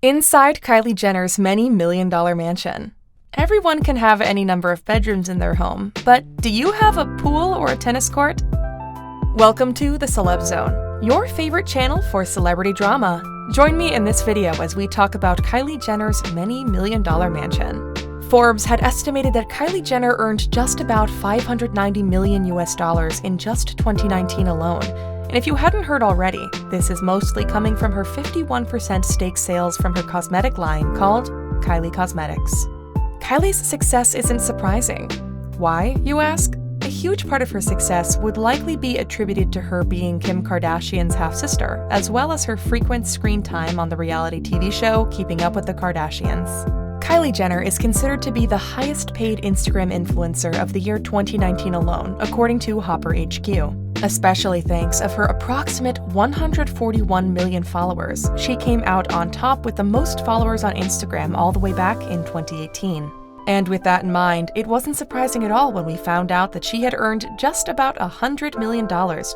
Inside Kylie Jenner's many million-dollar mansion. Everyone can have any number of bedrooms in their home, but do you have a pool or a tennis court? Welcome to the Celeb Zone, your favorite channel for celebrity drama. Join me in this video as we talk about Kylie Jenner's many million-dollar mansion. Forbes had estimated that Kylie Jenner earned just about $590 million in just 2019 alone. And if you hadn't heard already, this is mostly coming from her 51% stake sales from her cosmetic line called Kylie Cosmetics. Kylie's success isn't surprising. Why, you ask? A huge part of her success would likely be attributed to her being Kim Kardashian's half-sister, as well as her frequent screen time on the reality TV show Keeping Up with the Kardashians. Kylie Jenner is considered to be the highest-paid Instagram influencer of the year 2019 alone, according to Hopper HQ. Especially thanks of her approximate 141 million followers, she came out on top with the most followers on Instagram all the way back in 2018. And with that in mind, it wasn't surprising at all when we found out that she had earned just about $100 million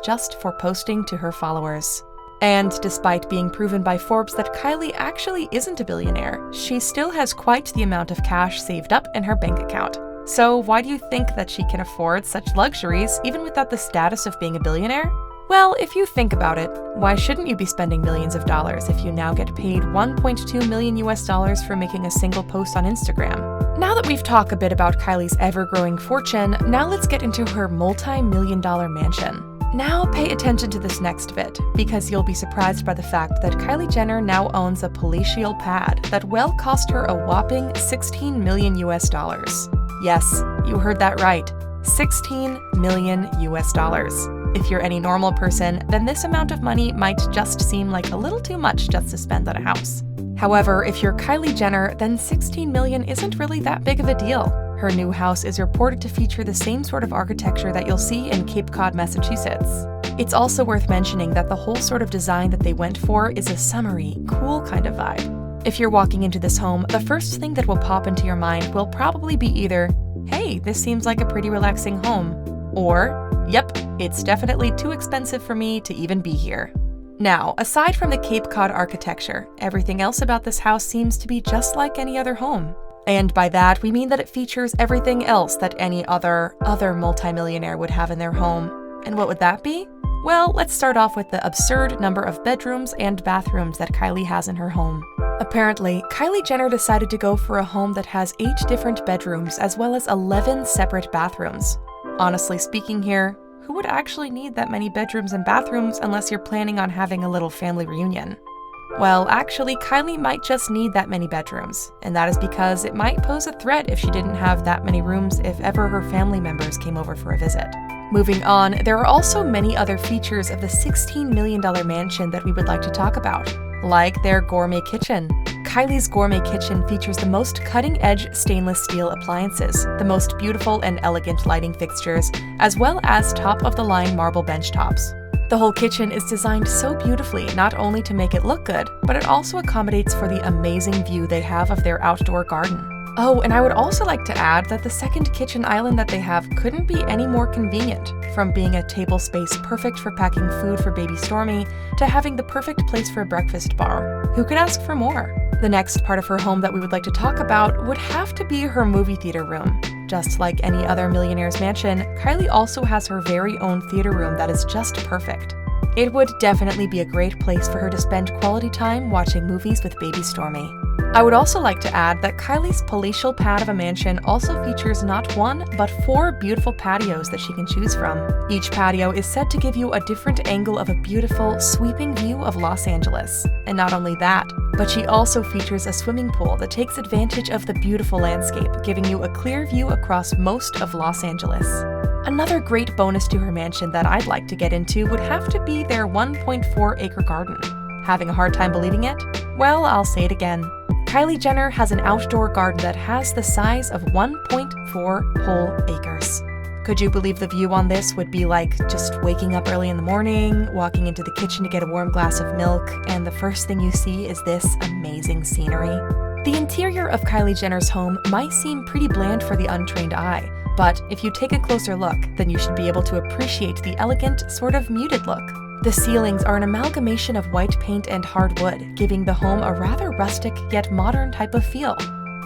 just for posting to her followers. And despite being proven by Forbes that Kylie actually isn't a billionaire, she still has quite the amount of cash saved up in her bank account. So why do you think that she can afford such luxuries even without the status of being a billionaire? Well, if you think about it, why shouldn't you be spending millions of dollars if you now get paid $1.2 million for making a single post on Instagram? Now that we've talked a bit about Kylie's ever-growing fortune, now let's get into her multi-million-dollar mansion. Now pay attention to this next bit, because you'll be surprised by the fact that Kylie Jenner now owns a palatial pad that will cost her a whopping $16 million. Yes, you heard that right. $16 million. If you're any normal person, then this amount of money might just seem like a little too much just to spend on a house. However, if you're Kylie Jenner, then $16 million isn't really that big of a deal. Her new house is reported to feature the same sort of architecture that you'll see in Cape Cod, Massachusetts. It's also worth mentioning that the whole sort of design that they went for is a summery, cool kind of vibe. If you're walking into this home, the first thing that will pop into your mind will probably be either, hey, this seems like a pretty relaxing home, or, yep, it's definitely too expensive for me to even be here. Now, aside from the Cape Cod architecture, everything else about this house seems to be just like any other home. And by that, we mean that it features everything else that any other multimillionaire would have in their home. And what would that be? Well, let's start off with the absurd number of bedrooms and bathrooms that Kylie has in her home. Apparently, Kylie Jenner decided to go for a home that has 8 different bedrooms as well as 11 separate bathrooms. Honestly speaking here, who would actually need that many bedrooms and bathrooms unless you're planning on having a little family reunion? Well, actually, Kylie might just need that many bedrooms, and that is because it might pose a threat if she didn't have that many rooms if ever her family members came over for a visit. Moving on, there are also many other features of the $16 million mansion that we would like to talk about, like their gourmet kitchen. Kylie's gourmet kitchen features the most cutting-edge stainless steel appliances, the most beautiful and elegant lighting fixtures, as well as top-of-the-line marble bench tops. The whole kitchen is designed so beautifully not only to make it look good, but it also accommodates for the amazing view they have of their outdoor garden. Oh, and I would also like to add that the second kitchen island that they have couldn't be any more convenient, from being a table space perfect for packing food for baby Stormy to having the perfect place for a breakfast bar. Who could ask for more? The next part of her home that we would like to talk about would have to be her movie theater room. Just like any other millionaire's mansion, Kylie also has her very own theater room that is just perfect. It would definitely be a great place for her to spend quality time watching movies with baby Stormy. I would also like to add that Kylie's palatial pad of a mansion also features not 1, but 4 beautiful patios that she can choose from. Each patio is said to give you a different angle of a beautiful, sweeping view of Los Angeles. And not only that, but she also features a swimming pool that takes advantage of the beautiful landscape, giving you a clear view across most of Los Angeles. Another great bonus to her mansion that I'd like to get into would have to be their 1.4-acre garden. Having a hard time believing it? Well, I'll say it again. Kylie Jenner has an outdoor garden that has the size of 1.4 whole acres. Could you believe the view on this would be like just waking up early in the morning, walking into the kitchen to get a warm glass of milk, and the first thing you see is this amazing scenery? The interior of Kylie Jenner's home might seem pretty bland for the untrained eye, but if you take a closer look, then you should be able to appreciate the elegant, sort of muted look. The ceilings are an amalgamation of white paint and hardwood, giving the home a rather rustic yet modern type of feel.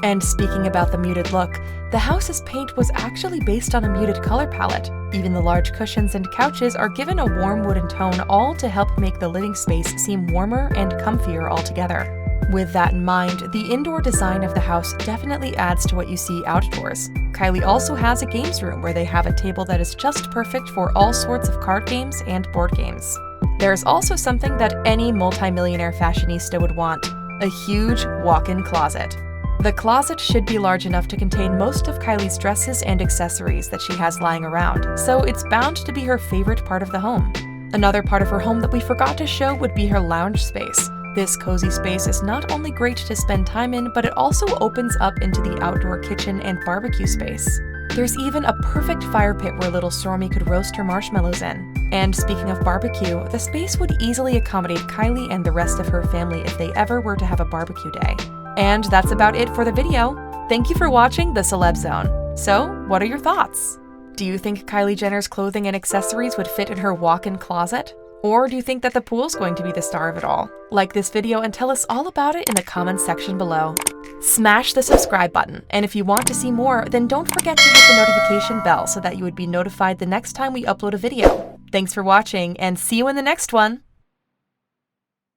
And speaking about the muted look, the house's paint was actually based on a muted color palette. Even the large cushions and couches are given a warm wooden tone, all to help make the living space seem warmer and comfier altogether. With that in mind, the indoor design of the house definitely adds to what you see outdoors. Kylie also has a games room where they have a table that is just perfect for all sorts of card games and board games. There's also something that any multi-millionaire fashionista would want: a huge walk-in closet. The closet should be large enough to contain most of Kylie's dresses and accessories that she has lying around, so it's bound to be her favorite part of the home. Another part of her home that we forgot to show would be her lounge space. This cozy space is not only great to spend time in, but it also opens up into the outdoor kitchen and barbecue space. There's even a perfect fire pit where little Stormy could roast her marshmallows in. And speaking of barbecue, the space would easily accommodate Kylie and the rest of her family if they ever were to have a barbecue day. And that's about it for the video. Thank you for watching the Celeb Zone. So, what are your thoughts? Do you think Kylie Jenner's clothing and accessories would fit in her walk-in closet? Or do you think that the pool's going to be the star of it all? Like this video and tell us all about it in the comments section below. Smash the subscribe button, and if you want to see more, then don't forget to hit the notification bell so that you would be notified the next time we upload a video. Thanks for watching, and see you in the next one!